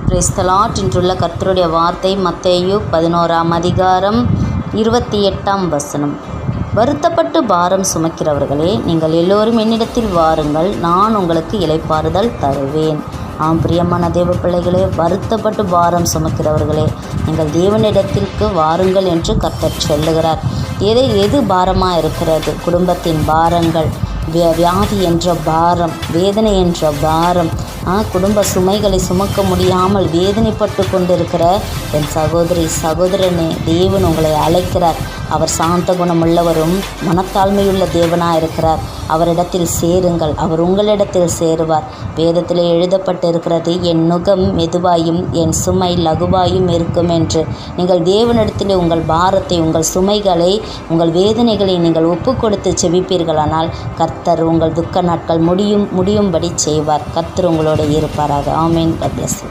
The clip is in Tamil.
Praise the Lord. இன்றுள்ள கர்த்தருடைய வார்த்தை மத்தேயு 11ஆம் அதிகாரம் 28ஆம் வசனம். வருத்தப்பட்டு பாரம் சுமக்கிறவர்களே, நீங்கள் எல்லோரும் என்னிடத்தில் வாருங்கள், நான் உங்களுக்கு இளைப்பாறுதல் தருவேன். பிரியமான தேவ பிள்ளைகளே, வருத்தப்பட்டு பாரம் சுமக்கிறவர்களே, நீங்கள் தேவனிடத்திற்கு வாருங்கள் என்று கர்த்தர் சொல்லுகிறார். எது பாரமாக இருக்கிறது? குடும்பத்தின் பாரங்கள், வியாதி என்ற பாரம், வேதனை என்ற பாரம், குடும்ப சுமைகளை சுமக்க முடியாமல் வேதனைப்பட்டு கொண்டிருக்கிற என் சகோதரி சகோதரனே, தேவன் உங்களை அழைக்கிறார். அவர் சாந்த குணமுள்ளவரும் மனத்தாழ்மையுள்ள தேவனாக இருக்கிறார். அவரிடத்தில் சேருங்கள், அவர் உங்களிடத்தில் சேருவார். வேதத்தில் எழுதப்பட்டிருக்கிறது, என் நுகம் மெதுவாயும் என் சுமை லகுவாயும் இருக்கும் என்று. நீங்கள் தேவனிடத்தில் உங்கள் பாரத்தை, உங்கள் சுமைகளை, உங்கள் வேதனைகளை நீங்கள் ஒப்பு கொடுத்து செபிப்பீர்களானால் கர்த்தர் உங்கள் துக்க நாட்கள் முடியும்படி செய்வார். கர்த்தர் உங்களோடு இருப்பாராக. ஆமென். God bless you.